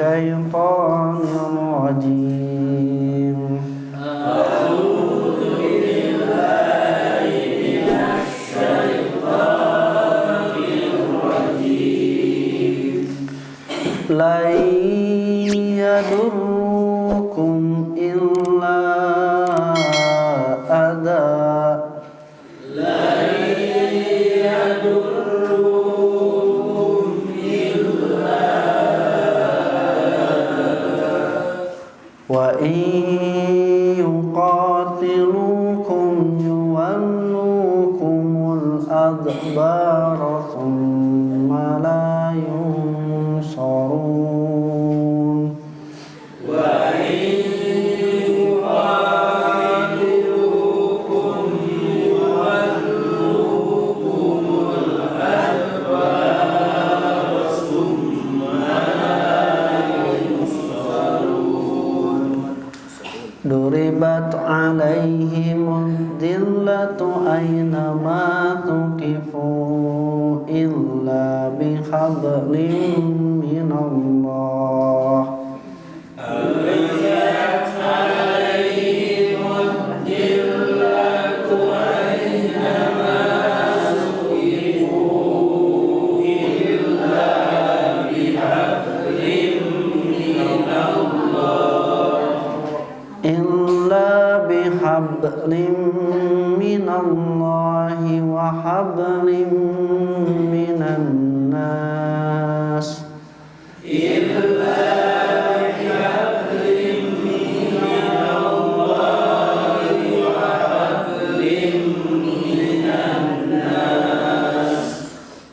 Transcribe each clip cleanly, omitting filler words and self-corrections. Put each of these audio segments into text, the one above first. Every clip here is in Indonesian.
الشيطان الرجيم لن يضركم إلا أذى وإن يقاتلوكم يولوكم الأدبار ثم لا ينصرون ضربت عليهم الذلة أينما ثقفوا إلا بحبل من الله بحبل من الله وحبل من الناس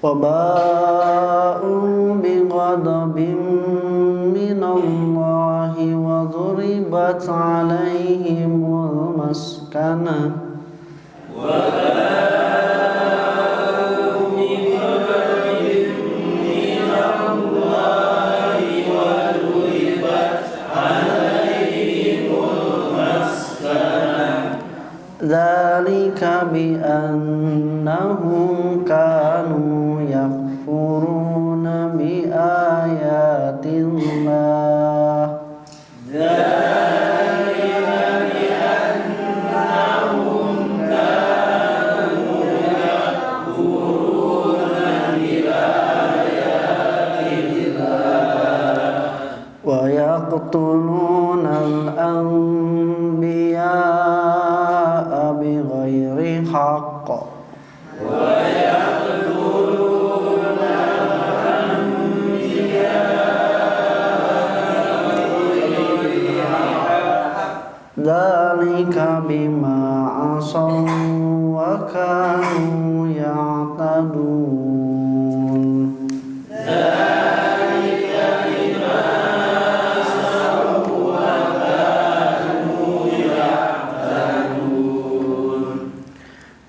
وباءوا بغضب من الله وضربت عليهم المسكنة ذلك بأنهم كانوا يكفرون بآيات الله ويقتلون الأنبياء بغير حق ذلك بما عصوا وكانوا يعتدون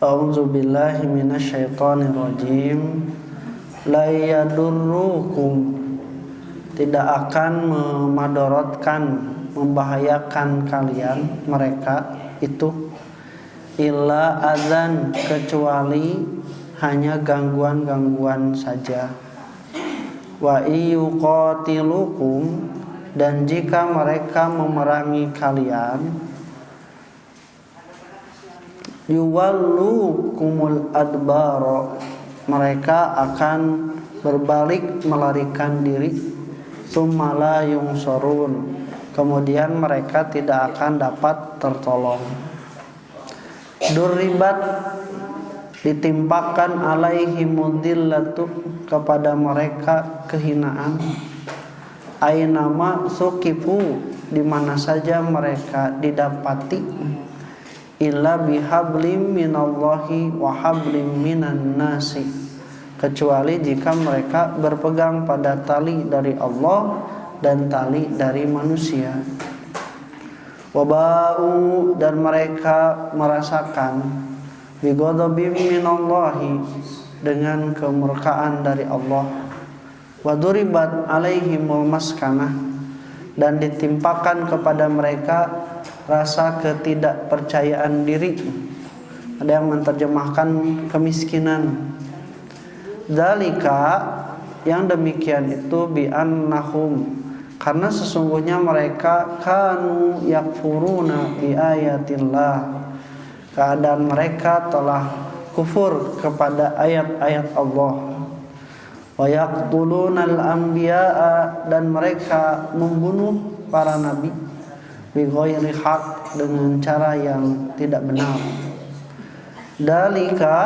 A'udzu billahi minasyaitonir rajim. La yadurrukum, tidak akan memadorotkan, membahayakan kalian mereka itu illa adzan, kecuali hanya gangguan-gangguan saja. Wa iyuqatilukum, dan jika mereka memerangi kalian, yuwallukumul adbaro, mereka akan berbalik melarikan diri, tsumma la yunsurun, kemudian mereka tidak akan dapat tertolong. Duribat, ditimpakan alaihimudillatu, kepada mereka kehinaan, ainama sukifu, di mana saja mereka didapati, illa bihablim minallahi wa hablim minan nasi, kecuali jika mereka berpegang pada tali dari Allah dan tali dari manusia. Wabau, dan mereka merasakan bighadabim minallahi, dengan kemurkaan dari Allah. Waduribat alaihimul maskanah, dan ditimpakan kepada mereka rasa ketidakpercayaan diri. Ada yang menerjemahkan kemiskinan. Dzalika, yang demikian itu, bi annahum, karena sesungguhnya mereka kanu yakfuruna bi ayatillah, keadaan mereka telah kufur kepada ayat-ayat Allah. Wa yaqtulunal anbiya'a, dan mereka membunuh para nabi bi ghairi haq, dengan cara yang tidak benar. Dalika,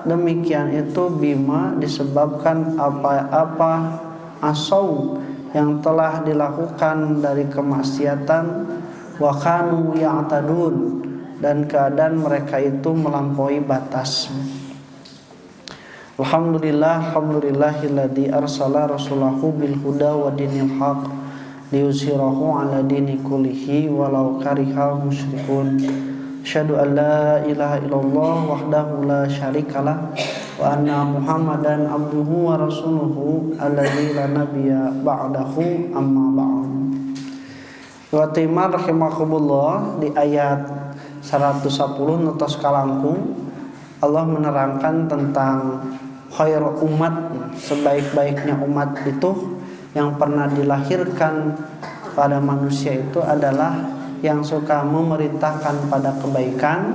demikian itu, bima, disebabkan apa-apa asau, yang telah dilakukan dari kemaksiatan, wa kanu ya'tadun, dan keadaan mereka itu melampaui batas. Alhamdulillahilladzi arsala rasulahu bil huda wa dinil haq liyuzhirahu ala dini kullihi walau karihal musyrikun. Asyhadu an la ilaha illallah wahdahu la syarikalah wa anna Muhammadan abduhu wa rasuluhu alladzi la nabiyya ba'dahu, amma ba'd. Wa timar rahimakumullah, di ayat 110 nutos kalangkung Allah menerangkan tentang khair umat, sebaik-baiknya umat itu yang pernah dilahirkan pada manusia itu adalah yang suka memerintahkan pada kebaikan,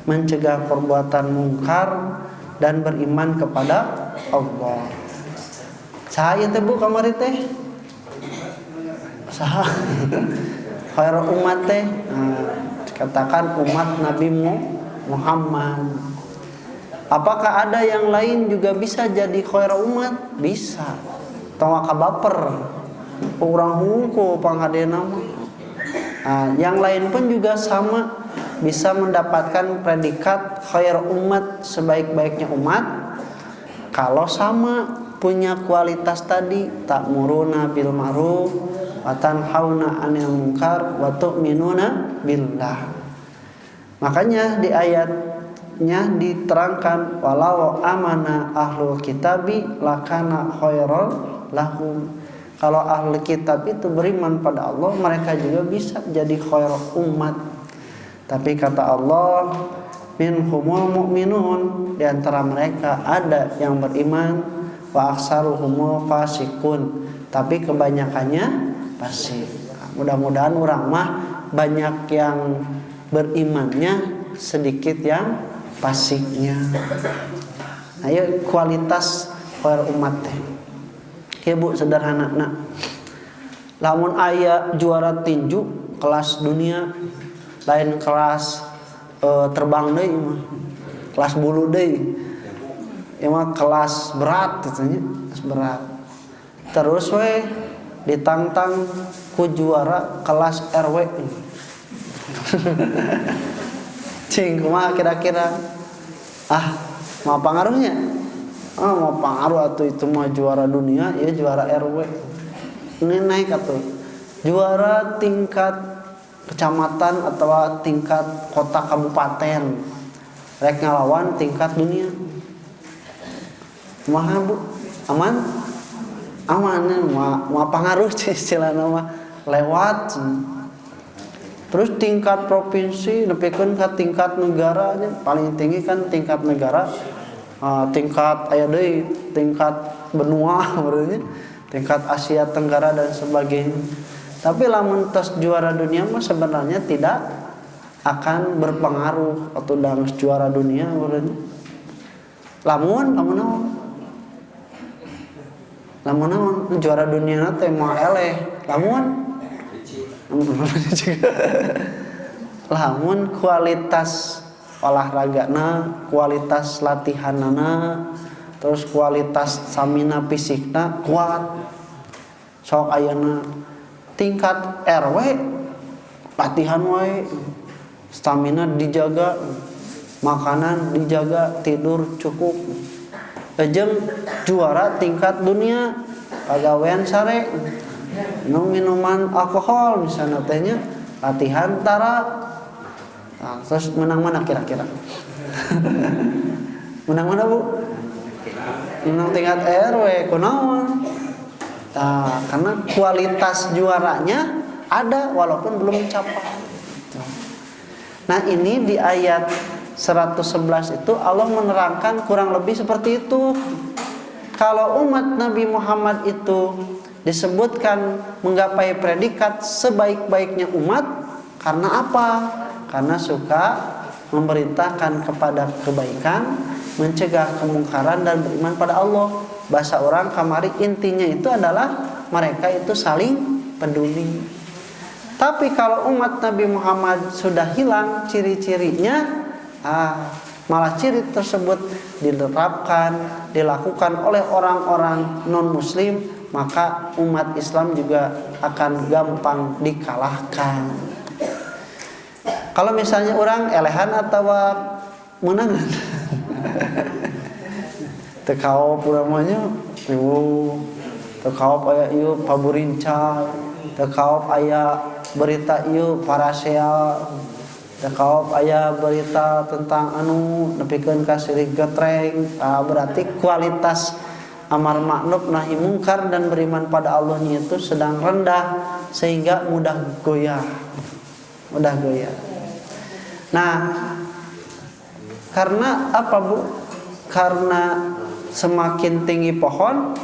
mencegah perbuatan mungkar, dan beriman kepada Allah. Saya teh Bu kamari teh. Saha? Khair umat teh katakan umat Nabi Muhammad. Apakah ada yang lain juga bisa jadi khair umat? Bisa. Tong kabaper. Urang hungku panghadeuna mah. Yang lain pun juga sama, bisa mendapatkan predikat khair umat, sebaik-baiknya umat, kalau sama punya kualitas tadi, ta'muruna bil ma'ruf wa tanhauna 'anil munkar wa tu'minuna billah. Makanya di ayatnya diterangkan, walau amana ahlul kitabi lakana khairal lahum. Kalau ahli kitab itu beriman pada Allah, mereka juga bisa jadi khair umat. Tapi kata Allah, minhumul mu'minun, di antara mereka ada yang beriman, wa aksaruhumul fasikun, tapi kebanyakannya fasik. Mudah-mudahan orang mah banyak yang berimannya, sedikit yang fasiknya. Ayo kualitas khair umat teh. Ya Bu, sederhana nak. Lamun aya juara tinju kelas dunia, lain kelas terbang deui mah. Kelas bulu deui. Ya mah kelas berat gitu nya, kelas berat. Terus we ditantang ku juara kelas RW. Cing kumaha kira-kira? Mau pengaruhnya? Mau pengaruh atau itu mah juara dunia, ya juara RW. Ini naik atau juara tingkat kecamatan atau tingkat kota kabupaten. Rek ngalawan tingkat dunia. Kumaha Bu? Aman? Aman, mau pengaruh istilah nama lewat. Terus tingkat provinsi, nepikeun ka tingkat negara, paling tinggi kan tingkat negara. Tingkat aya deui tingkat benua berarti tingkat Asia Tenggara dan sebagainya. Tapi lamun tos juara dunia mah sebenarnya tidak akan berpengaruh atau dalam juara dunia berarti. Lamun juara dunia teh mah eleh. Lamun kualitas olahragana, kualitas latihanana, terus kualitas stamina fisikna kuat. Sok ayeuna tingkat RW latihan wae, stamina dijaga, makanan dijaga, tidur cukup. Jeung juara tingkat dunia pagawean sare, minuman alkohol misalnya tehnya, latihan tara. Terus menang mana kira-kira? Menang mana Bu? Menang tingkat RW, kunaon? Karena kualitas juaranya ada walaupun belum mencapai. Nah ini di ayat 111 itu Allah menerangkan kurang lebih seperti itu. Kalau umat Nabi Muhammad itu disebutkan menggapai predikat sebaik-baiknya umat karena apa? Karena suka memerintahkan kepada kebaikan, mencegah kemungkaran dan beriman pada Allah. Bahasa orang kamari intinya itu adalah mereka itu saling peduli. Tapi kalau umat Nabi Muhammad sudah hilang ciri-cirinya, malah ciri tersebut diterapkan, dilakukan oleh orang-orang non-muslim, maka umat Islam juga akan gampang dikalahkan. Kalau misalnya orang elehan atau menangan tekau puramanya tekau aya ieu paburinca, tekau aya berita ieu parasea, tekau aya berita tentang anu nepikeun ka sirik getreng. Berarti kualitas amar ma'ruf nahi mungkar dan beriman pada Allahnya itu sedang rendah sehingga mudah goyah. Nah, karena apa Bu? Karena semakin tinggi pohon,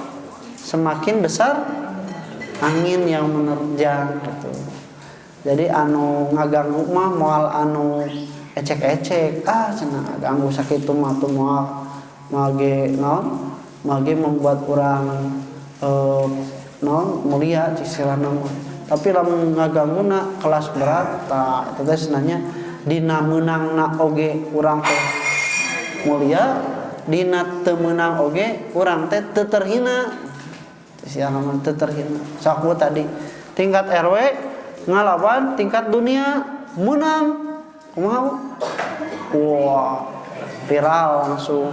semakin besar angin yang menerjang gitu. Jadi anu ngaganggu mah moal anu ecek-ecek, cenah ganggu sakitu mah tuh moal mage naon? Mage membuat orang mulia cisirana mah. Tapi lamun ngaganguna kelas berat, eta teh sebenarnya dina meunangna oge urang teh mulia, dina teu meunang oge urang teh teu terhina. Sia mah teu terhina. Saku tadi tingkat RW ngalawan tingkat dunia menang. Kumaha? Wah, viral langsung.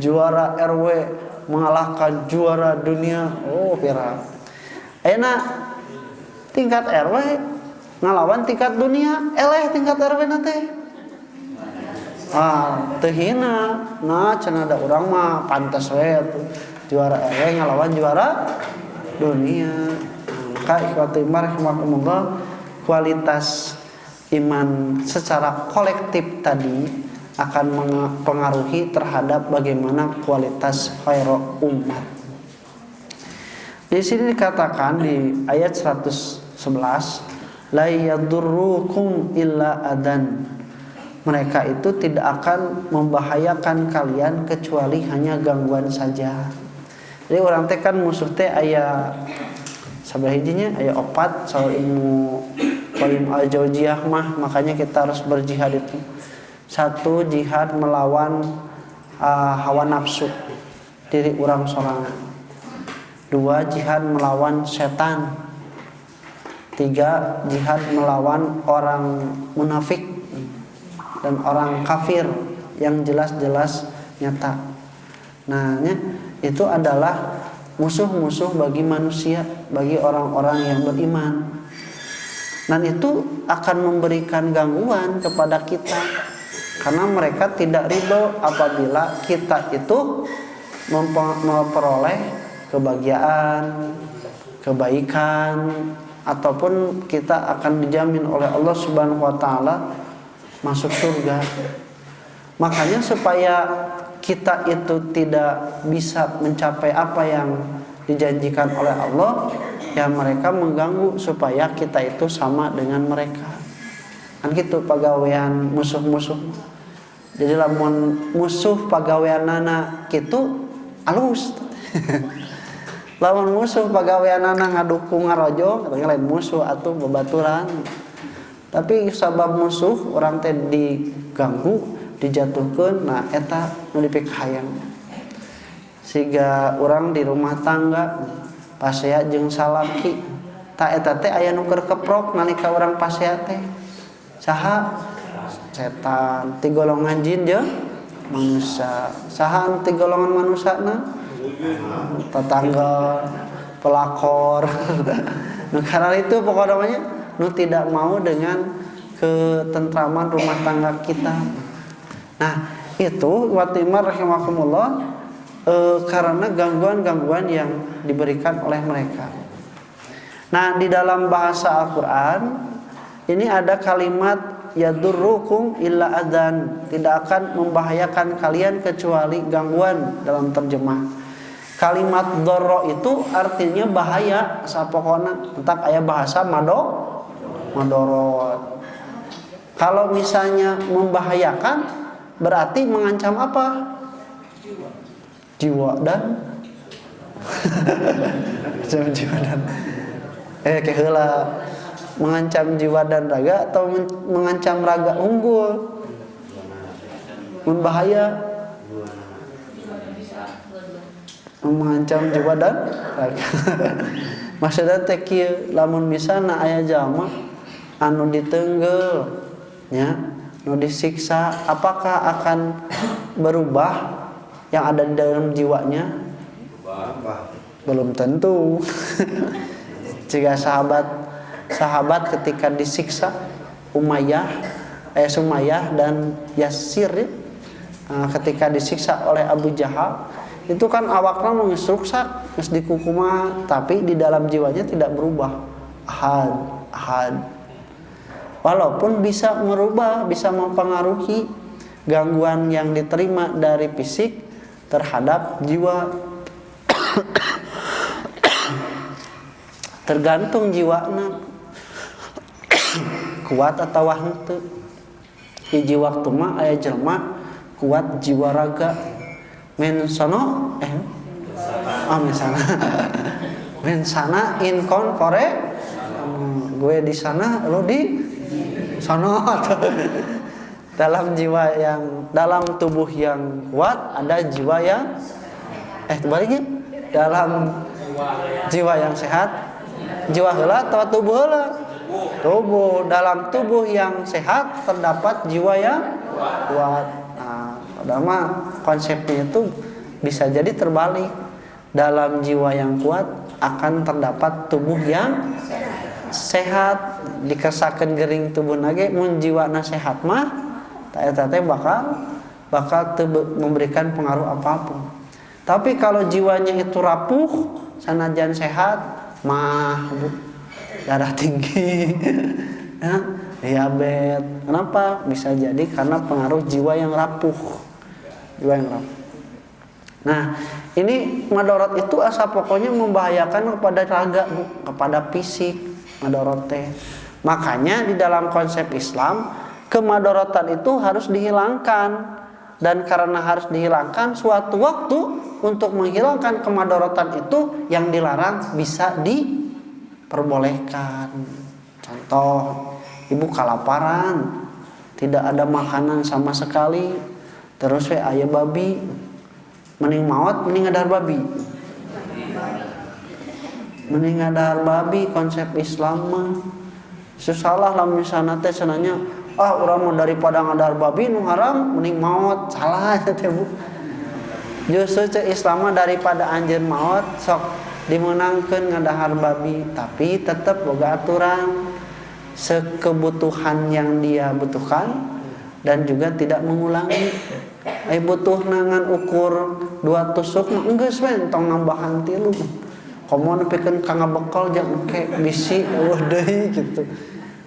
Juara RW mengalahkan juara dunia. Oh, viral. Ayeuna tingkat RW ngalawan tingkat dunia, eleh tingkat RW nate. Teu hina. Nah, cenah da urang mah pantes we juara RW ngalawan juara dunia. Maka ikhwati rahimakumullah, kualitas iman secara kolektif tadi akan mempengaruhi terhadap bagaimana kualitas khairu umat. Di sini dikatakan di ayat 111, la yadurrukum illa adan. Mereka itu tidak akan membahayakan kalian kecuali hanya gangguan saja. Jadi orang teh kan musuh teh aya sabaraha hijinya, aya 4 soal ilmu qalim al-jauziyah mah, makanya kita harus berjihad itu. 1, jihad melawan hawa nafsu diri orang sorangan. 2, jihad melawan setan. 3, jihad melawan orang munafik dan orang kafir yang jelas-jelas nyata. Nah, itu adalah musuh-musuh bagi manusia, bagi orang-orang yang beriman. Dan itu akan memberikan gangguan kepada kita, karena mereka tidak ridho apabila kita itu memperoleh kebahagiaan, kebaikan, ataupun kita akan dijamin oleh Allah Subhanahu wa taala masuk surga. Makanya supaya kita itu tidak bisa mencapai apa yang dijanjikan oleh Allah, ya mereka mengganggu supaya kita itu sama dengan mereka. Kan gitu pagawean musuh-musuh. Jadi lamun musuh pagaweanana kitu alus. Lamun musuh pagaweanana ngadukung ngarojo, katanya lain musuh atuh babaturan. Tapi sabab musuh orang teh diganggu, dijatuhkeun, nah eta nu dipik hayang. Siga urang di rumah tangga pasea jeung salaki, ta eta teh aya nu keur keprok nalika urang pasea teh. Saha? Setan. Ti golongan jin jeung manusia. Saha ti golongan manusana? Tetangga, pelakor. Nu karena itu pokoknya namanya nu tidak mau dengan ketentraman rumah tangga kita. Nah, itu watimar rahimakumullah, karena gangguan-gangguan yang diberikan oleh mereka. Nah, di dalam bahasa Al-Quran ini ada kalimat yadurrukum illa adan, tidak akan membahayakan kalian kecuali gangguan dalam terjemah. Kalimat dorro itu artinya bahaya sapokona, entak aya bahasa madorot. Kalau misalnya membahayakan berarti mengancam apa? Jiwa dan jiwa dan keheula mengancam jiwa dan raga atau mengancam raga unggul, membahaya, mengancam jiwa dan raga. Maksudnya teh kieu lamun misalna aya jalma anu ditenggel nya, anu disiksa, apakah akan berubah yang ada di dalam jiwanya? Belum tentu. Jika sahabat ketika disiksa Sumayyah dan Yasir ketika disiksa oleh Abu Jahal, itu kan awakna geus ruksak, geus dikukuma, tapi di dalam jiwanya tidak berubah. Ahad. Walaupun bisa merubah, bisa mempengaruhi gangguan yang diterima dari fisik terhadap jiwa. Tergantung jiwana kuat atau henteu. Hiji waktu mah aya jelma kuat jiwa raga men sono men sana in corpore, gue di sana lu di sono. Dalam tubuh yang kuat ada jiwa yang baliknya dalam jiwa yang sehat, jiwa heula atau tubuh heula? Tubuh. Dalam tubuh yang sehat terdapat jiwa yang kuat. Nah, padahal mah konsepnya itu bisa jadi terbalik. Dalam jiwa yang kuat akan terdapat tubuh yang sehat. Dikesakeun gering tubuh nage mun jiwana sehat mah eta teh bakal memberikan pengaruh apapun. Tapi kalau jiwanya itu rapuh, sanajan sehat mah darah tinggi, diabetes. Kenapa? Bisa jadi karena pengaruh jiwa yang rapuh. Nah, ini madorot itu asal pokoknya membahayakan kepada raga, kepada fisik, madorot teh. Makanya di dalam konsep Islam, kemadorotan itu harus dihilangkan. Dan karena harus dihilangkan, suatu waktu untuk menghilangkan kemadorotan itu yang dilarang bisa diperbolehkan. Contoh, ibu kelaparan, tidak ada makanan sama sekali, terus aya babi, mending maot, mending ngadahar babi. Mending ngadahar babi konsep Islam mah. Susalah lah misalnya teh sananya, urang mau daripada ngadahar babi nu haram mending maot. Salah teh Bu. Justru cek Islam daripada anjeun maot sok dimenangkeun ngadahar babi, tapi tetap boga aturan sekebutuhan yang dia butuhkan dan juga tidak mengulangi. Butuh nangan ukur 2 tusuk mah geus we tong nambahan 3. Komo nepikeun ka ngabekal jeung engke bisi deui gitu.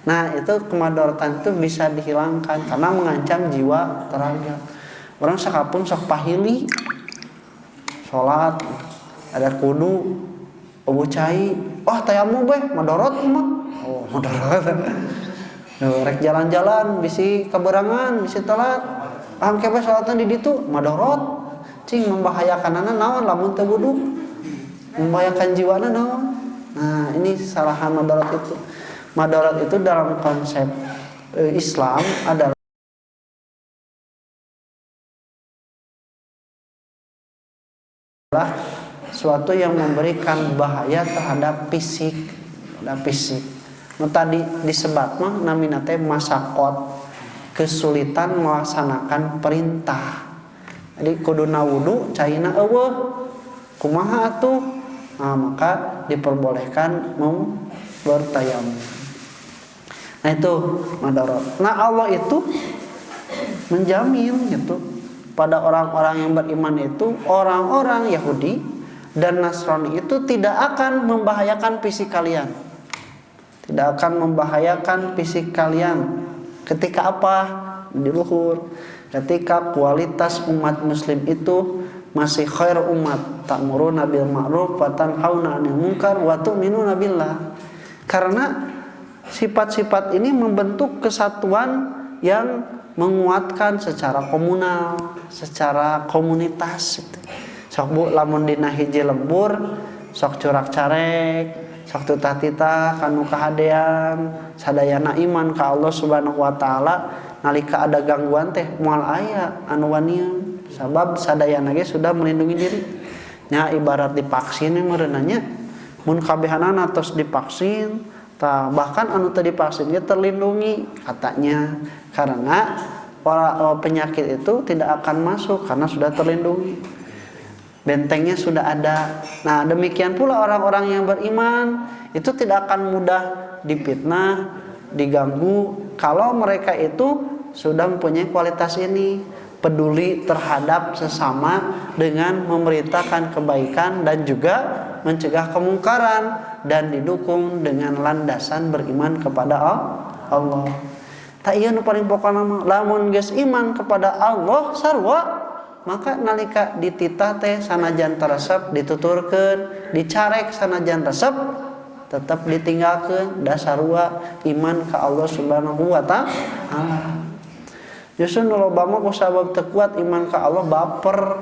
Nah, itu kemadorotan itu bisa dihilangkan karena mengancam jiwa teraga. Orang sakapun sok pahili salat ada kudu eueuh cai, tayamum beh madorot mah. Madorot. Rek jalan-jalan bisi kaberangan, bisi telat. Angke bae salatna di ditu madorot. Cing membahayakanana naon lamun teu wudu. Membahayakan jiwana naon. Nah, ini salahan madorot itu. Madorot itu dalam konsep Islam adalah suatu yang memberikan bahaya terhadap fisik. Tadi disebat mah namina teh masakot, kesulitan melaksanakan perintah. Jadi kuduna wudu caina eueuh. Kumaha atuh? Nah, maka diperbolehkan bertayamum. Nah, itu madorot. Nah, Allah itu menjamin gitu pada orang-orang yang beriman itu, orang-orang Yahudi dan Nasrani itu tidak akan membahayakan fisik kalian. Tidak akan membahayakan fisik kalian. Ketika apa? Di luhur. Ketika kualitas umat muslim itu masih khair umat, ta'muruna bil ma'ruf wa tanhauna 'anil munkar wa tu'minuna billah. Karena sifat-sifat ini membentuk kesatuan yang menguatkan secara komunal, secara komunitas. Sok bu lamun dina hiji lembur, sok curak carek, sok tutah-titah kanu kahadean, sadayana iman ka Allah Subhanahu wa taala, nalika ada gangguan teh moal aya anu wanian. Sabab sadayana ge sudah melindungi diri. Nya ibarat divaksin meureunna nya. Mun kabehanana tos divaksin, bahkan anu teu divaksin ge terlindungi katanya. Karena penyakit itu tidak akan masuk karena sudah terlindungi. Bentengnya sudah ada. Nah, demikian pula orang-orang yang beriman itu tidak akan mudah difitnah, diganggu kalau mereka itu sudah mempunyai kualitas ini. Peduli terhadap sesama dengan memerintahkan kebaikan dan juga mencegah kemungkaran dan didukung dengan landasan beriman kepada Allah. Tak iya nu paling pokona mah lamun geus iman kepada Allah sarua maka nalika dititah teh sanajan teresep dituturkeun, dicarek sanajan resep tetap ditinggalkeun da sarua iman ka Allah Subhanahu wa taala. Justru nu loba mah kusabab teu kuat iman ka Allah baper.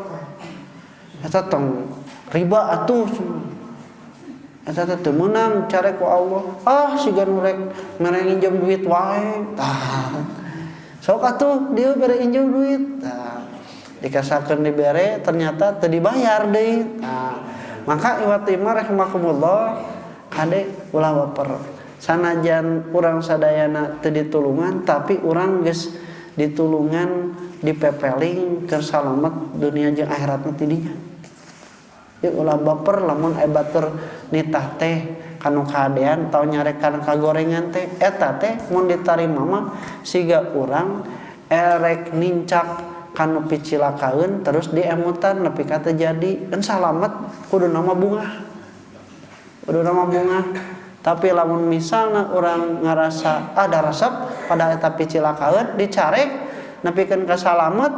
Eta tong riba atuh. Eta teh meunang carek ku Allah. Ah siga nu rek mere nginjem duit wae. Tah. Sok atuh dieu bere injem duit. Tah. Dikasakeun dibere ternyata teu dibayar deui. Nah, maka iwati mah rahimakumullah kade ulah baper. Sanajan urang sadayana teu ditulungan tapi urang geus ditulungan dipepeling keur salamet dunia jeung akhiratna tidinya. Yeuh ulah baper lamun aya batur nitah teh kanu kahadean tau nyarekan kagorengan teh eta teh mun ditarima mah siga urang erek nincak kanu picilakaeun terus diemutan nepi ka teu jadi kan salamet kudu nama bunga. Kudu nama bunga. Tapi lamun misalna orang ngarasa ada resep pada eta picilakaeun dicarek nepikeun ka salamet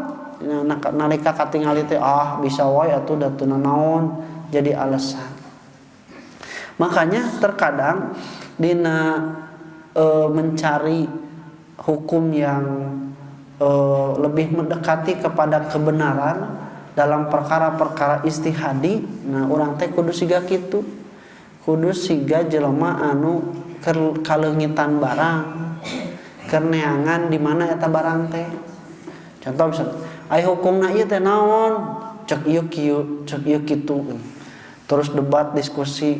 nalika katingali teh bisa wae atuh da teu naon jadi alasan. Makanya terkadang dina mencari hukum yang lebih mendekati kepada kebenaran dalam perkara-perkara istihadi, nah urang teh kudu siga kitu. Kudu siga jelema anu kaleungitan barang keur neangan di mana eta barang teh. Contoh misalnya aya hukumna ieu teh naon? Cek ieu kieu, cek ieu kitu. Terus debat diskusi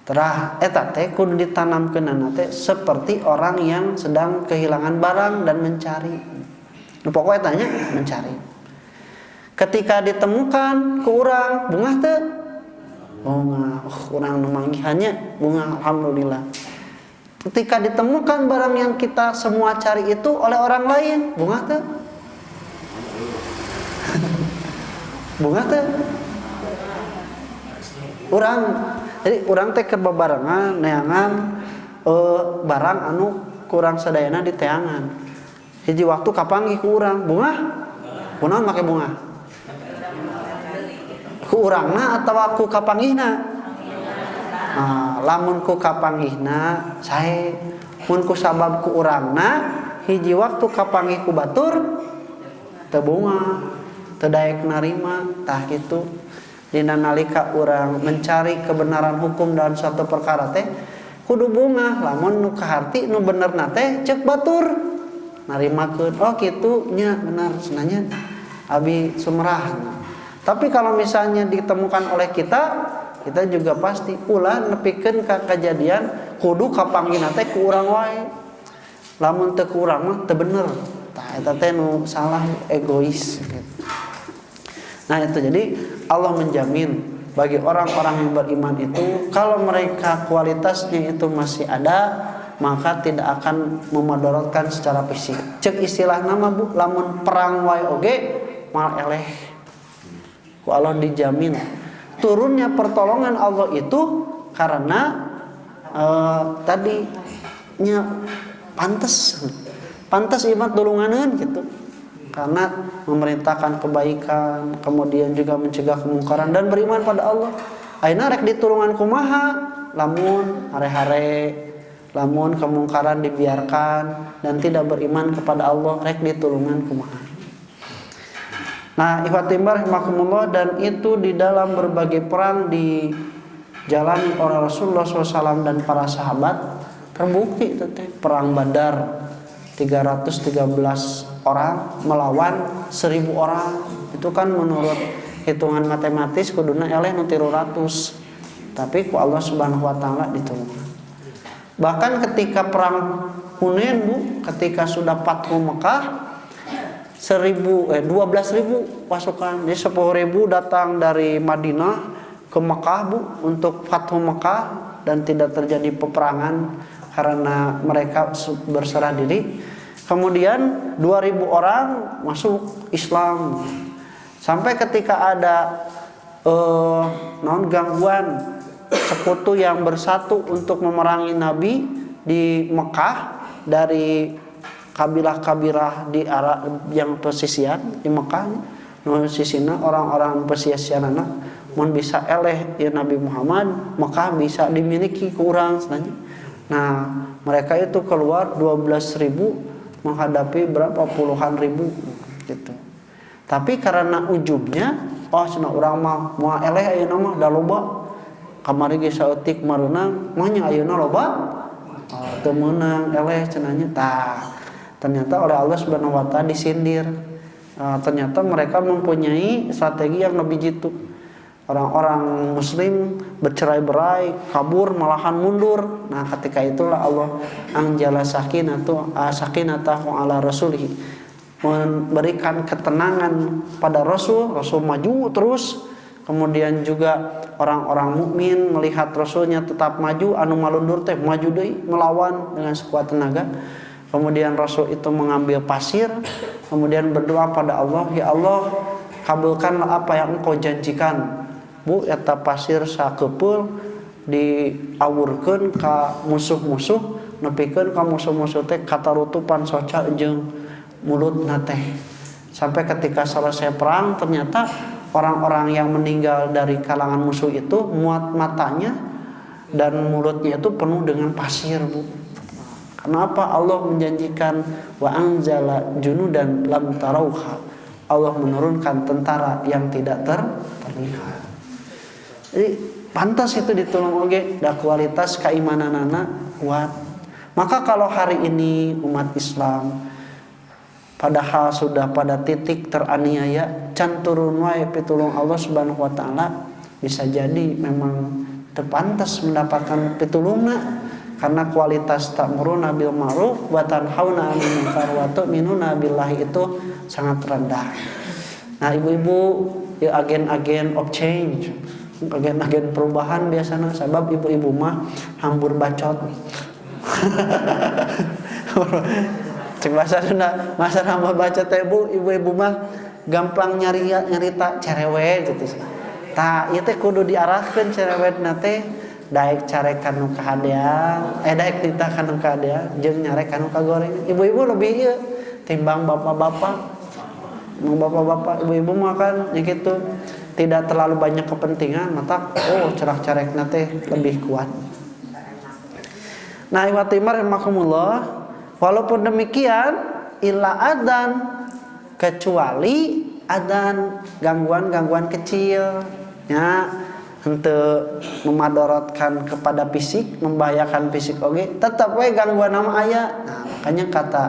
terah eta teh kudu ditanamkeunana teh seperti orang yang sedang kehilangan barang dan mencari. Nu pokoknya tanya mencari. Ketika ditemukan ke urang bunga teu? Bunga, urang nu manggihannya bunga alhamdulillah. Ketika ditemukan barang yang kita semua cari itu oleh orang lain, bunga teh? Bunga teh? Urang, jadi urang teh keur babarengan neangan barang anu kurang sadayana di teangan. Hiji waktu kapanggih ku urang, bunga? Kunaon make bunga? Ku urangna atawa ku kapanggihna? Nah, lamun ku kapanggihna sae, mun ku sabab ku urangna hiji waktu kapanggih ku batur teu bunga, teu daek narima, tah kitu. Dina nalika urang mencari kebenaran hukum dalam suatu perkara teh kudu bunga, lamun nu kaharti nu benerna teh ceuk batur narimakeun. Oh kitu nya bener senanya abi sumrah. Tapi kalau misalnya ditemukan oleh kita juga pasti ulah nepikeun ka kejadian kudu kapanggihna teh ku urang wae. Lamun teu ku urang mah teu bener. Tah eta teh nu salah egois gitu. Nah itu jadi Allah menjamin bagi orang-orang yang beriman itu kalau mereka kualitasnya itu masih ada maka tidak akan memudaratkan secara fisik. Cek istilah nama Bu lamun perang wae oge mal eleh. Ku Allah dijamin turunnya pertolongan Allah itu karena tadinya pantas iman tulunganeun gitu. karena memerintahkan kebaikan, kemudian juga mencegah kemungkaran dan beriman pada Allah. Ayeuna rek ditulungan kumaha lamun hare-hare, lamun kemungkaran dibiarkan dan tidak beriman kepada Allah, rek ditulungan kumaha. Nah, ikhwatimbar rahimakumullah, dan itu di dalam berbagai perang dijalani oleh Rasulullah SAW dan para sahabat terbukti. Perang Badar 313 orang melawan 1000 orang, itu kan menurut hitungan matematis kuduna eleh nu 300, tapi ku Allah Subhanahu wa taala ditulungan. Bahkan ketika perang Hunain, Bu, ketika sudah Fathu Mekah 12.000 pasukan, jadi 10.000 datang dari Madinah ke Mekah, Bu, untuk Fathu Mekah, dan tidak terjadi peperangan karena mereka berserah diri. Kemudian 2.000 orang masuk Islam. Sampai ketika ada gangguan sekutu yang bersatu untuk memerangi Nabi di Mekah dari kabilah-kabilah di Arab yang pesisian di Mekah, sisina orang-orang pesisianana mun bisa eleh ya Nabi Muhammad, Mekah bisa dimiliki ke urang sebenarnya. Nah, mereka itu keluar 12.000 menghadapi berapa puluhan ribu gitu. Tapi karena ujubnya, cenah urang mah moal eleh ayeuna mah da loba. Kamari ge saeutik mareunang, mah nya ayeuna loba. Teu meunang eleh cenahnya. Ternyata oleh Allah Subhanahu wa taala disindir. Ternyata mereka mempunyai strategi yang lebih jitu. Orang-orang muslim bercerai-berai, kabur, malahan mundur. Nah, ketika itulah Allah anjala sakinatahu ala rasulih, memberikan ketenangan pada Rasul maju terus. Kemudian juga orang-orang mukmin melihat Rasulnya tetap maju, anu malundur teh maju deui melawan dengan sekuat tenaga. Kemudian Rasul itu mengambil pasir, kemudian berdoa pada Allah, ya Allah, kabulkanlah apa yang Engkau janjikan. Bu, eta pasir sakepeul diawurkeun ka musuh-musuh, nepikeun ka musuh-musuh teh katarutupan soca jeung mulutna teh. Sampai ketika selesai perang, ternyata orang-orang yang meninggal dari kalangan musuh itu muat matanya dan mulutnya itu penuh dengan pasir, Bu. Kenapa? Allah menjanjikan wa anzala junudan lam tarauha. Allah menurunkan tentara yang tidak terlihat. Jadi pantas itu ditolong oge, da kualitas keimananana kuat. Maka kalau hari ini umat Islam padahal sudah pada titik teraniaya, can turun wae pitulung Allah Subhanahu wa taala, bisa jadi memang terpantas mendapatkan pitulungna karena kualitas ta'muruna bil ma'ruf wa tanhauna 'anil munkar wa tu'minuna billahi itu sangat rendah. Nah, ibu-ibu ya agen-agen of change, agen-agen perubahan biasanya, sebab ibu-ibu mah hambur bacot. Cek bahasa Sunda, masa hambur bacot teh ibu-ibu mah gampang nyarita cerewet gitu. Tah ieu teh kudu diarahkeun cerewetna teh daek carekan nu kahadean, daek titah kanu kahadean jeung nyarek kanu kagoreng. Ibu-ibu lebih ieu timbang bapak-bapak. Bapak-bapak, ibu-ibu mah kan ya gitu, tidak terlalu banyak kepentingan, mata cerak carekna teh lebih kuat. Nah, iwatimar rahimakumullah, walaupun demikian illa adzan, kecuali adzan gangguan-gangguan kecil ya, henteu memadaratkan kepada fisik, membahayakan fisik oge, tetap we gangguan nama aya. Nah, makanya kata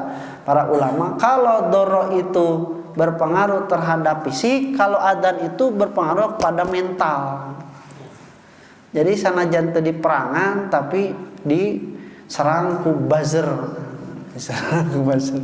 para ulama, kalau doro itu berpengaruh terhadap fisik, kalau adzan itu berpengaruh pada mental. Jadi sanajan teu di perangan tapi diserang ku buzzer. Diserang ku buzzer.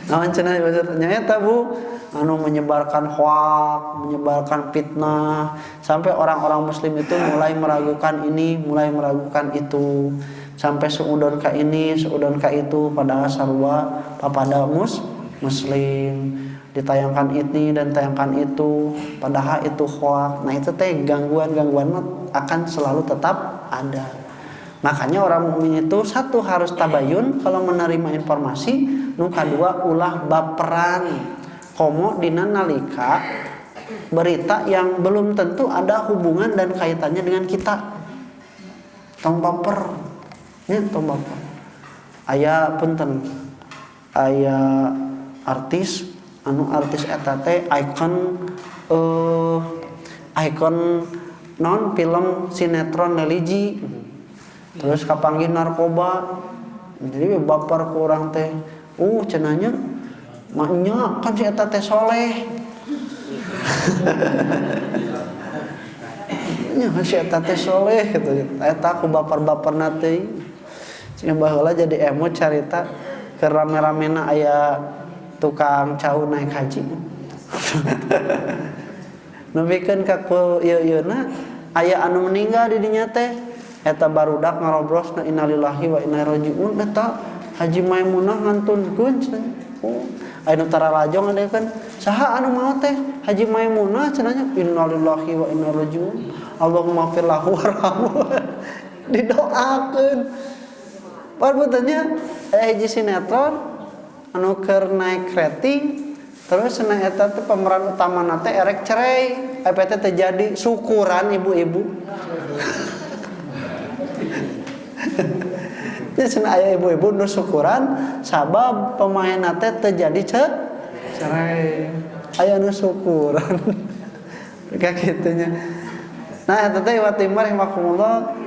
Naon cenah buzzer? Nyaeta Bu, anu menyebarkan hoax, menyebarkan fitnah, sampai orang-orang muslim itu mulai meragukan ini, mulai meragukan itu, sampai seudon ka ini, seudon ka itu, padahal sarua papada muslim. Ditayangkan ini dan tayangkan itu, padahal itu hoax. Nah, itu teh gangguan-gangguan akan selalu tetap ada. Makanya orang mukmin itu satu harus tabayun kalau menerima informasi, nu kadua ulah baperan. komo dina nalika berita yang belum tentu ada hubungan dan kaitannya dengan kita. Tong baper. Nya tong baper. Aya punten. Aya artis artis eta teh ikon non film sinetron religi. Terus kapanggih narkoba. Jadi baper ku urang teh. Cenanya maknya kan si eta teh soleh. Nya si eta teh soleh gitu. Eta ku baper-baperna teh. Sehingga baheula jadi emot carita ke rame-ramena aya tukang cau naik haji. Nepikeun ka ku ieu-ieuna aya anu meninggal di dinya teh eta barudak ngarobrosna innalillahi wa inna ilaihi rajiun eta Haji Maimunah ngantunkeun cenah. Aya nu tara lajong ngadekeun saha anu maot teh Haji Maimunah cenanya innalillahi wa inna ilaihi rajiun Allahumma fir lahu warhamhu. Didoakeun. Parbutanya hiji sinetron anu keur naik rating terus cenah eta teh pemeran utamana teh erek cerai apa teh terjadi syukuran ibu-ibu. Jadi cenah aya ibu-ibu nu syukuran sabab pemainna teh terjadi cerai. Aya nu syukuran. Kayak gitunya. Nah eta teh wa timar rahimakumullah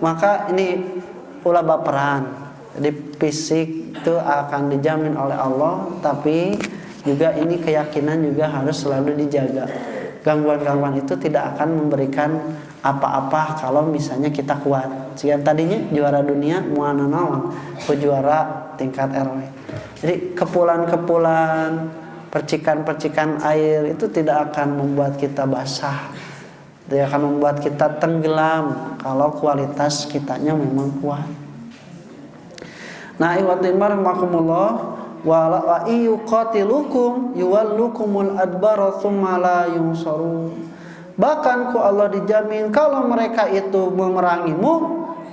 maka ini ulah baperan. Jadi fisik itu akan dijamin oleh Allah, tapi juga ini keyakinan juga harus selalu dijaga. Gangguan-gangguan itu tidak akan memberikan apa-apa kalau misalnya kita kuat. Sekian tadinya juara dunia moal naon, juara tingkat RW. Jadi kepulan-kepulan, percikan-percikan air itu tidak akan membuat kita basah. Tidak akan membuat kita tenggelam kalau kualitas kitanya memang kuat. Nah, iwatimar makumullah wa iyuqatilukum yuwallukumul adbara tsumma la yunsarun. Bahkan ku Allah dijamin kalau mereka itu memerangimu,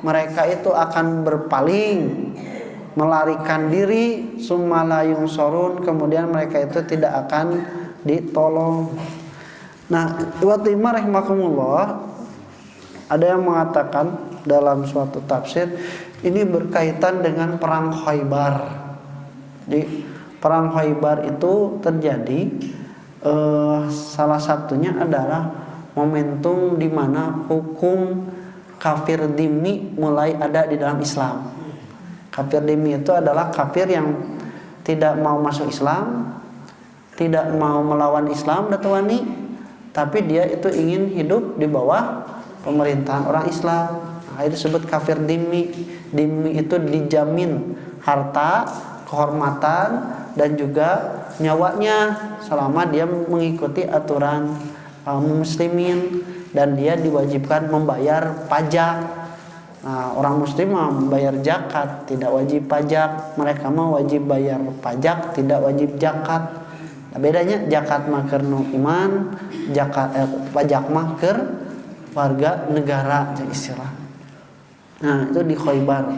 mereka itu akan berpaling, melarikan diri, tsumma la yunsarun, kemudian mereka itu tidak akan ditolong. Nah, iwatimar rahimakumullah ada yang mengatakan dalam suatu tafsir ini berkaitan dengan perang Khaybar. Jadi perang Khaybar itu terjadi salah satunya adalah momentum di mana hukum kafir dhimmi mulai ada di dalam Islam. Kafir dhimmi itu adalah kafir yang tidak mau masuk Islam, tidak mau melawan Islam datwani, tapi dia itu ingin hidup di bawah pemerintahan orang Islam. Nah, itu disebut kafir dhimmi. Dhimmi itu dijamin harta, kehormatan dan juga nyawanya selama dia mengikuti aturan kaum muslimin dan dia diwajibkan membayar pajak. Nah, orang muslim membayar zakat, tidak wajib pajak. Mereka mah wajib bayar pajak, tidak wajib zakat. Nah, bedanya zakat mah keur nu iman, pajak mah keur warga negara istilah. Nah, itu di Khaybar.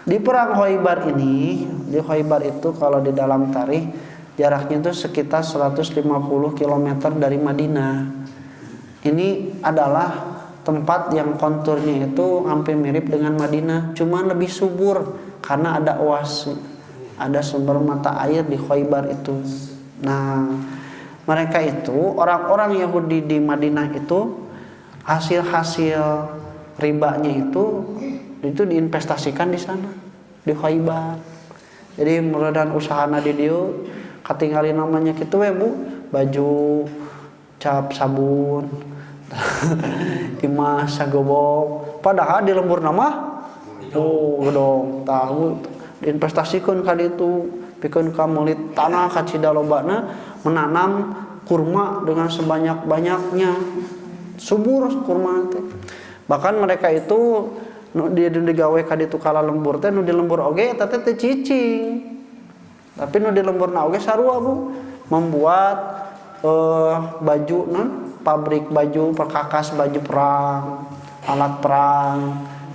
Di perang Khaybar ini, di Khaybar itu kalau di dalam tarikh jaraknya itu sekitar 150 km dari Madinah. Ini adalah tempat yang konturnya itu hampir mirip dengan Madinah, cuma lebih subur karena ada oase, ada sumber mata air di Khaybar itu. Nah, mereka itu orang-orang Yahudi di Madinah itu hasil-hasil ribanya itu diinvestasikan di sana di Khaybar. Jadi mudah-mudahan usahana di dieu katingali namanya kitu we Bu, baju cap sabun imah sagobok padahal di lembur nama dong tahu diinvestasikan ka ditu pikeun ka meuli tanah ka cidalobana menanam kurma dengan sebanyak-banyaknya subur kurma teh. Bahkan mereka itu nu digawe ka ditu kala lembur teh nu di lembur oge eta teh cicing. Tapi nu di lemburna oge sarua Bu, membuat baju pabrik baju perkakas baju perang, alat perang,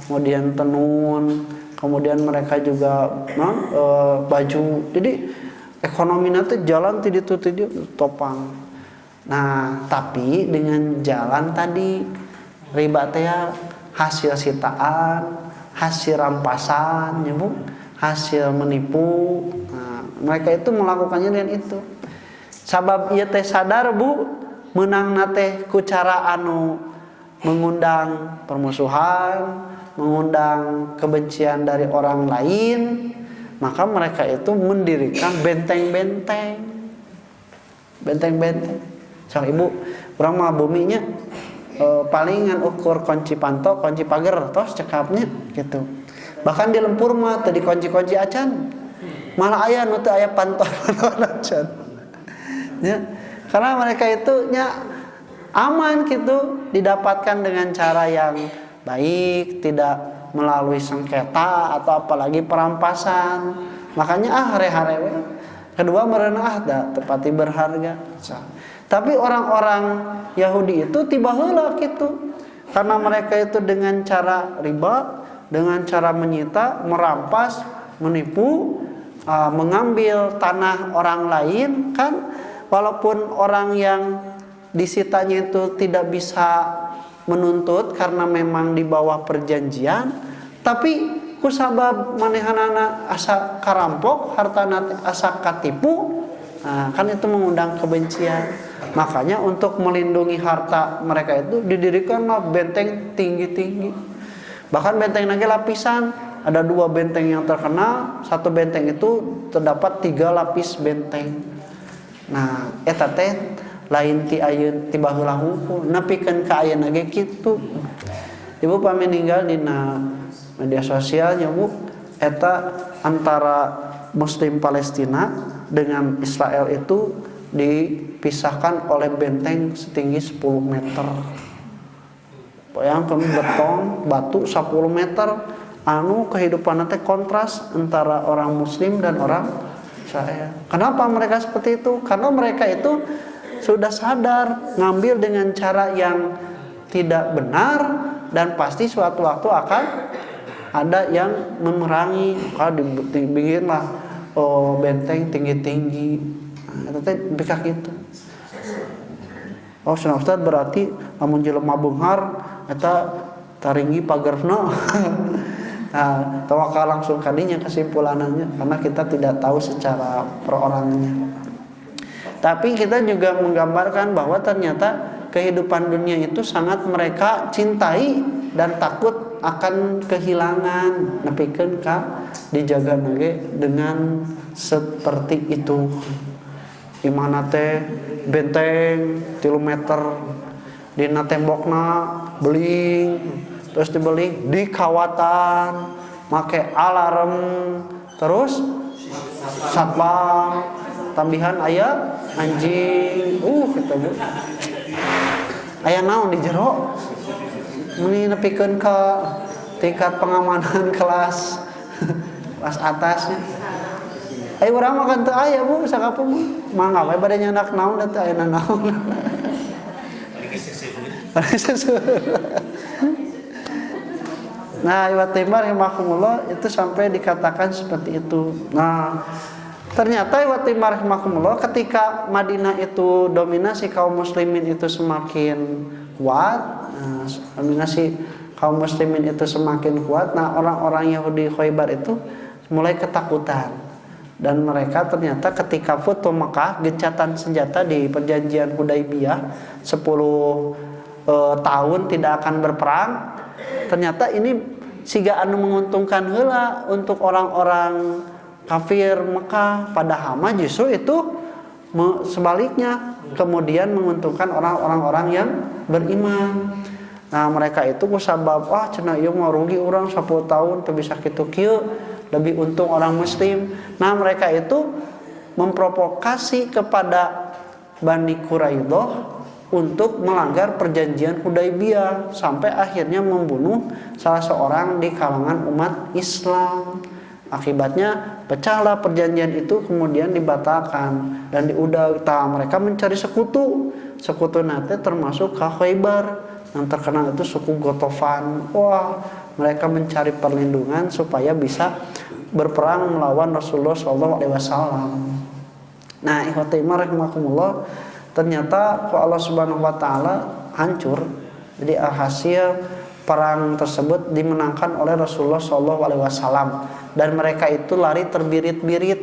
kemudian tenun, kemudian mereka juga baju. Jadi ekonomi nanti jalan ti topang. Nah, tapi dengan jalan tadi riba teh hasil sitaan, hasil rampasan, ya Bu, hasil menipu. Nah, mereka itu melakukannya dengan itu. Sabab ieu teh sadar Bu, meunangna teh ku cara anu mengundang permusuhan, mengundang kebencian dari orang lain, maka mereka itu mendirikan benteng-benteng. Benteng-benteng. Sok Ibu, urang mah buminya palingan ukur kunci panto, kunci pagar, tos cekapnya gitu. Bahkan di lempur mah teu dikunci-kunci acan. Malah aya nu teu aya panto acan. Ya. Karena mereka itu nya aman gitu, didapatkan dengan cara yang baik, tidak melalui sengketa atau apalagi perampasan. Makanya hare-hare we. Kedua merenah da tepati berharga. Tapi orang-orang Yahudi itu tiba heula gitu. Karena mereka itu dengan cara riba, dengan cara menyita, merampas, menipu, mengambil tanah orang lain kan, walaupun orang yang disitanya itu tidak bisa menuntut karena memang di bawah perjanjian, tapi kusabab manehanana asa karampok, hartana asa katipu, nah, kan itu mengundang kebencian. Makanya untuk melindungi harta mereka itu didirikanlah benteng tinggi-tinggi. Bahkan benteng lagi lapisan, ada 2 benteng yang terkenal, satu benteng itu terdapat 3 lapis benteng. Nah, eta teh lain ti ayeun ti baheula hungkul, nepikeun ka ayeuna ge kitu. Ibu pami ninggal dina media sosial nya Bu, eta antara Muslim Palestina dengan Israel itu dipisahkan oleh benteng setinggi 10 meter. Bayangkan beton, batu 10 meter, anu kehidupan teh kontras antara orang Muslim dan orang Israel. Kenapa mereka seperti itu? Karena mereka itu sudah sadar ngambil dengan cara yang tidak benar dan pasti suatu waktu akan ada yang memerangi. Maka dibikinlah benteng tinggi-tinggi. Nah, itu bikak itu. Oh, Sana Ustaz berarti lamun jelema beunghar eta taringgi pagerna. Nah, tawakal langsung kadinya kesimpulannya karena kita tidak tahu secara perorangannya. Tapi kita juga menggambarkan bahwa ternyata kehidupan dunia itu sangat mereka cintai dan takut akan kehilangan. Nepikeun ka dijaga nage dengan seperti itu. Imana teh benteng 3 meter, dina tembokna beling, terus dibeling dikawatan, make alarm, terus satpam, tambihan aya anjing, kita Bu. Aya naon di jero? Meni nepikeun ka tingkat pengamanan kelas atasnya. Ayo urang makan teu aya Bu, sakapu mangga we bade nyandak naon da teu aya naon. Nah, Iwatimar rahimakumullah itu sampai dikatakan seperti itu. Nah, ternyata Iwatimar rahimakumullah ketika Madinah itu dominasi kaum muslimin itu semakin kuat, dominasi kaum muslimin itu semakin kuat. Nah, orang-orang Yahudi Khaybar itu mulai ketakutan. Dan mereka ternyata ketika foto Mekah, gencatan senjata di perjanjian Hudaybiyah 10 tahun tidak akan berperang. Ternyata ini siga anu menguntungkan heula untuk orang-orang kafir Mekah, padahal mah justru itu sebaliknya kemudian menguntungkan orang-orang yang beriman. Nah, mereka itu kusabab cenah ieu mah rugi urang 10 tahun teu bisa kitu kieu, lebih untung orang muslim. Nah, mereka itu memprovokasi kepada Bani Quraidah untuk melanggar perjanjian Hudaybiyah sampai akhirnya membunuh salah seorang di kalangan umat Islam. Akibatnya pecahlah perjanjian itu, kemudian dibatalkan dan mereka mencari sekutu. Sekutu nate termasuk Khaybar yang terkenal itu suku Gotofan. Wah, mereka mencari perlindungan supaya bisa berperang melawan Rasulullah SAW. Nah, ikhwati iman rahimakumullah, ternyata ku Allah Subhanahu wa taala hancur. Jadi hasil perang tersebut dimenangkan oleh Rasulullah sallallahu alaihi wasallam dan mereka itu lari terbirit-birit.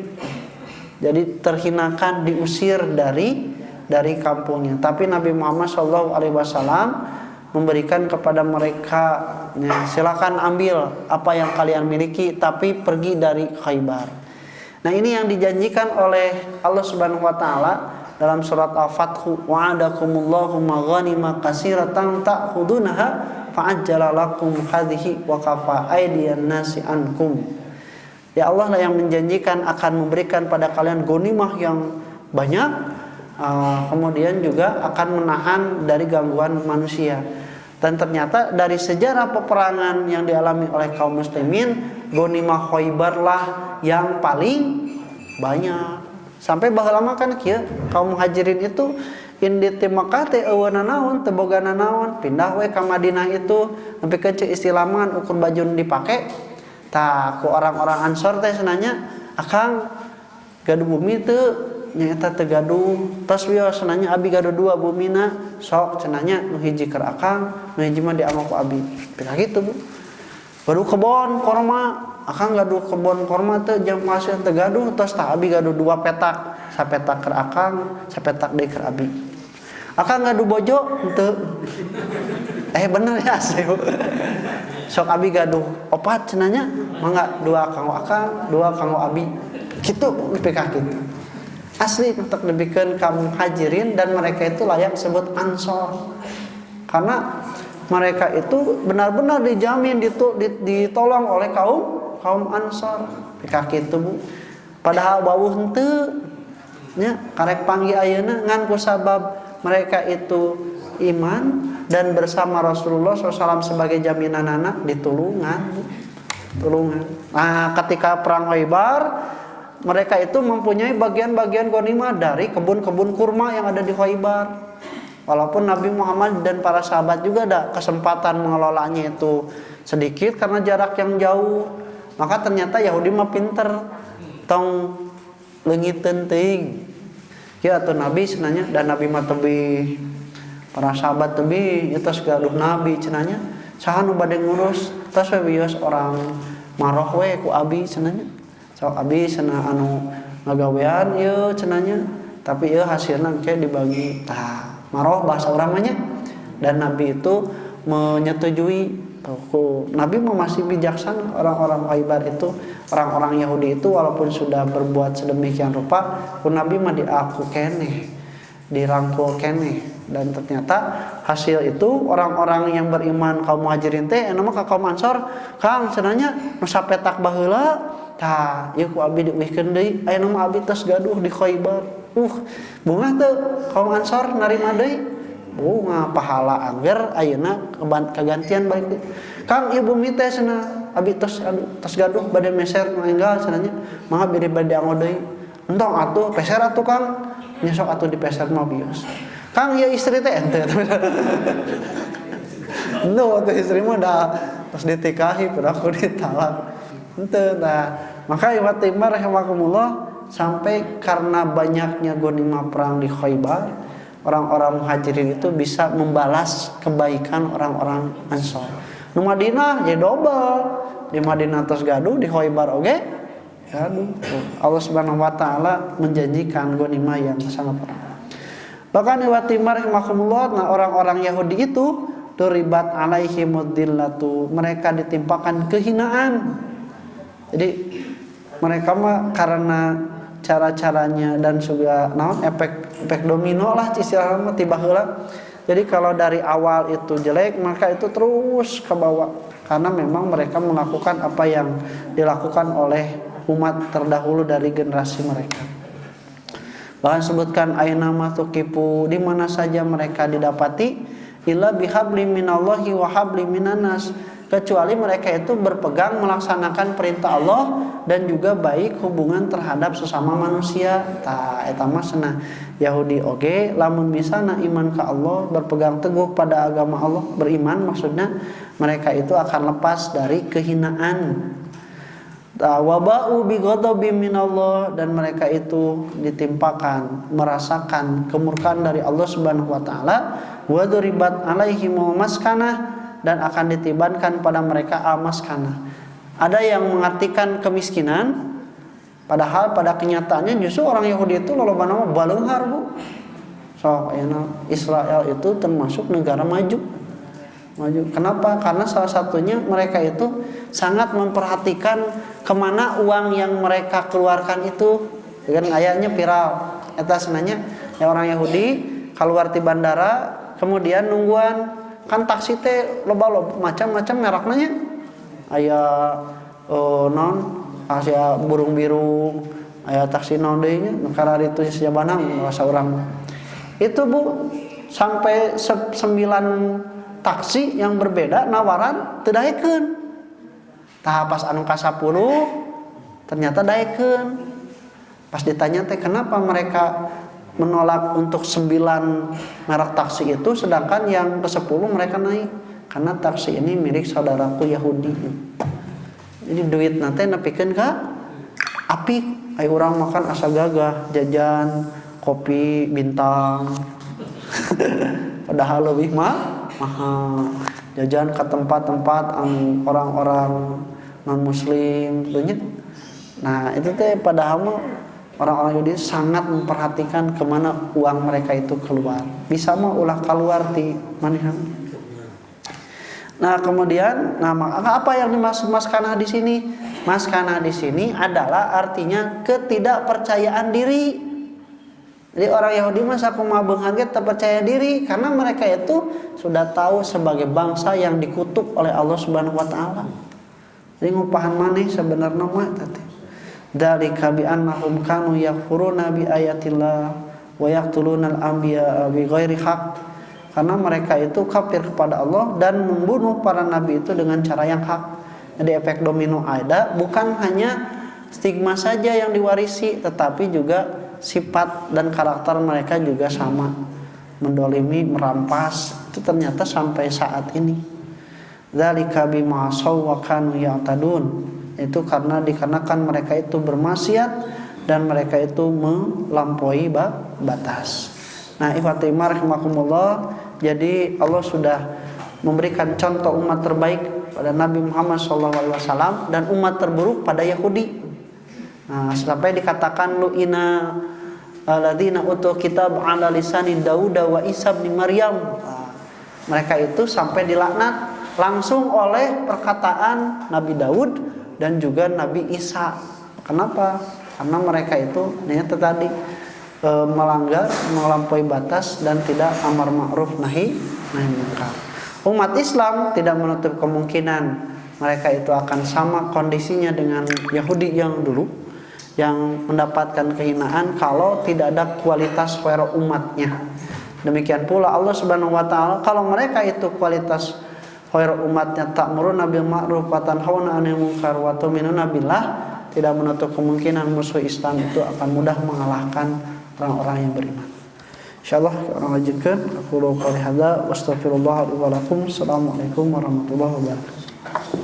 Jadi terhinakan, diusir dari kampungnya. Tapi Nabi Muhammad sallallahu alaihi wasallam memberikan kepada mereka, ya, silakan ambil apa yang kalian miliki tapi pergi dari Khaybar. Nah, ini yang dijanjikan oleh Allah Subhanahu wa taala dalam surat Al-Fath, wa'adakumullahu maghanima katsiratan ta'khudunaha fa'ajjala lakum hadhihi wa kafa aydiyan nasi ankum. Ya, Allah lah yang menjanjikan akan memberikan pada kalian ghanimah yang banyak, kemudian juga akan menahan dari gangguan manusia. Dan ternyata dari sejarah peperangan yang dialami oleh kaum muslimin, ghanimah Khaybar lah yang paling banyak. Sampai baheula mah kan kieu, kaum muhajirin itu indi teh Makkah teh eueuna naon, teu boga naon, pindah we ka Madinah itu nepi ke istilaman ukur baju dipake. Tah ku orang-orang Ansor teh senanya, "Akang gaduh bumi teu?" Nyaeta teu gaduh. Tos wios senanya abi gaduh dua bumina, sok cenanya nu hiji keur akang, nu hiji mah dianggo ku abi. Tah kitu, Bu. Baru kebon korma, akang gaduh kebon korma teh jam masih teu gaduh, tos tah abi gaduh dua petak, sapetak keur akang, sapetak deui keur abi. Akang gaduh bojo henteu. Bener ya asli. Sok abi gaduh opat cenanya, mangga dua kanggo akang, dua kanggo abi. Kitu dipikah kitu. Asli untuk lebihkan kaum muhajirin dan mereka itu layak disebut Ansor. Karena mereka itu benar-benar dijamin ditolong oleh kaum Ansor. Pikah kitu, Bu. Padahal bawuh henteu nya karek panggi ayeuna ngan ku sabab mereka itu iman dan bersama Rasulullah SAW sebagai jaminan anak ditulungan. Nah, ketika perang Khaybar, mereka itu mempunyai bagian-bagian ghanimah dari kebun-kebun kurma yang ada di Khaybar. Walaupun Nabi Muhammad dan para sahabat juga ada kesempatan mengelolanya itu sedikit karena jarak yang jauh. Maka ternyata Yahudi mah pinter, tong leungiteun teuing. Ya atuh Nabi cenanya, dan Nabi mah tebih, para sahabat tebih, ya tos gaduh Nabi cenanya. Saha nu bade ngurus? Tos we wios orang maroh we ku abi cenanya. Sok abi cenah anu ngagawean ieu cenanya, tapi ieu hasilna ke dibagi. Tah, maroh bahasa urang mah nya. Dan Nabi itu menyetujui. Nabi masih bijaksana. Orang-orang Khaybar itu, orang-orang Yahudi itu walaupun sudah berbuat sedemikian rupa, Nabi mah diaku keneh, dirangkul keneh. Dan ternyata hasil itu orang-orang yang beriman kaum muhajirin teh anu mah ka kaum Ansor, Kang cenanya nu sapetak baheula, tah ieu ku abi diuihkeun deui, aya mah abi tos gaduh di Khaybar. Bunga teu kaum Ansor narima deui. Bunga pahala angger ayeuna kagantian balik deui. Kang ieu bumi teh cenah abi tos gaduh bade meser enggal cenanya, mangga bade anggo deui. Entong atuh peser atuh Kang, nya sok atuh dipeser mah bios. Kang ieu istri teh ente. No, teh istri mah da tos ditikahi piraku ditalak. Henteu tah. Maka iwat timar rahimakumullah, sampai karena banyaknya ghanimah perang di Khaybar, orang-orang muhajirin itu bisa membalas kebaikan orang-orang Ansor. Nu Madinah ya double. Di Madinah tos gaduh, di Khaybar oge gaduh. Allah Subhanahu wa taala menjanjikan ghanimah yang sangat banyak. Bahkan iwat timar rahimakumullah, nah orang-orang Yahudi itu duribat alaihimud dillatu, mereka ditimpakan kehinaan. Jadi mereka mah karena cara-caranya dan juga efek domino lah istilahnya tiba heula. Jadi kalau dari awal itu jelek, maka itu terus ke bawah karena memang mereka melakukan apa yang dilakukan oleh umat terdahulu dari generasi mereka. Bahkan sebutkan aina matuqifu, di mana saja mereka didapati, illa bihablim minallahi wa hablim minannas, kecuali mereka itu berpegang melaksanakan perintah Allah dan juga baik hubungan terhadap sesama manusia. Tah eta mah cenah Yahudi oge lamun misana iman ka Allah, berpegang teguh pada agama Allah, beriman maksudnya mereka itu akan lepas dari kehinaan. Waba'u bi ghadabim minallah, dan mereka itu ditimpakan merasakan kemurkaan dari Allah Subhanahu wa taala. Wa duribat alaihimul maskanah, dan akan ditibankan pada mereka al-maskanah. Ada yang mengartikan kemiskinan, padahal pada kenyataannya justru orang Yahudi itu loba nama baleunghar, Bu. So, Israel itu termasuk negara maju. Kenapa? Karena salah satunya mereka itu sangat memperhatikan kemana uang yang mereka keluarkan itu. Dengan ayatnya viral. Eta sebenarnya ya orang Yahudi keluar di bandara, kemudian nungguan kan taksi teh loba macam-macam mereknya. Aya non aya burung biru, aya taksi naon deui nya karena itu sejabana merasa orang. Itu Bu sampai 9 taksi yang berbeda nawaran teu daekeun. Tah pas anu ka 10 ternyata daekeun. Pas ditanya teh kenapa mereka menolak untuk 9 merek taksi itu sedangkan yang ke 10 mereka naik? Karena taksi ini milik saudaraku Yahudi. Jadi duit nanti nepikeun ka apik. Aya urang makan asa gagah, jajan kopi bintang. Padahal lebih mahal. Jajan ke tempat-tempat orang-orang non-muslim gitu. Nah, itu teh padahal orang-orang Yahudi sangat memperhatikan kemana uang mereka itu keluar. Bisa mah ulah keluar di mana. Nah, kemudian apa yang dimaksud maskanah di sini? Maskanah di sini adalah artinya ketidakpercayaan diri. Jadi orang Yahudi masa kumaha beunghang ge teu percaya diri karena mereka itu sudah tahu sebagai bangsa yang dikutuk oleh Allah Subhanahu wa taala. Jadi ngupahan maneh sebenarnya mah teh. Dzalika bi annahum kanu yakfuruna bi ayatillah wa yaqtuluna al-anbiya bi ghairi haqq. Karena mereka itu kafir kepada Allah dan membunuh para nabi itu dengan cara yang hak. Jadi efek domino ada, bukan hanya stigma saja yang diwarisi, tetapi juga sifat dan karakter mereka juga sama, mendolimi, merampas. Itu ternyata sampai saat ini. Dzalika bima asaw wa kanu ya'tadun. Itu dikarenakan mereka itu bermaksiat dan mereka itu melampaui batas. Nah, ikhwati rahimakumullah, jadi Allah sudah memberikan contoh umat terbaik pada Nabi Muhammad SAW dan umat terburuk pada Yahudi. Nah, sampai dikatakan lu'ina alladzina utul kitab ala lisani Daud wa Isa bin Maryam. Nah, mereka itu sampai dilaknat langsung oleh perkataan Nabi Daud dan juga Nabi Isa. Kenapa? Karena mereka itu tadi melanggar, melampaui batas dan tidak amar ma'ruf nahi munkar. Umat Islam tidak menutup kemungkinan mereka itu akan sama kondisinya dengan Yahudi yang dulu, yang mendapatkan kehinaan kalau tidak ada kualitas khairu umatnya. Demikian pula Allah Subhanahu wa taala, kalau mereka itu kualitas khairu umatnya ta'muruna bil ma'ruf wa tanhauna 'anil munkar wa tu'minuna billah, tidak menutup kemungkinan musuh Islam itu akan mudah mengalahkan orang-orang yang beriman. Insyaallah kita lanjutkan. Aku qouli hadza wa astaghfirullah li wa lakum. Assalamualaikum warahmatullahi wabarakatuh.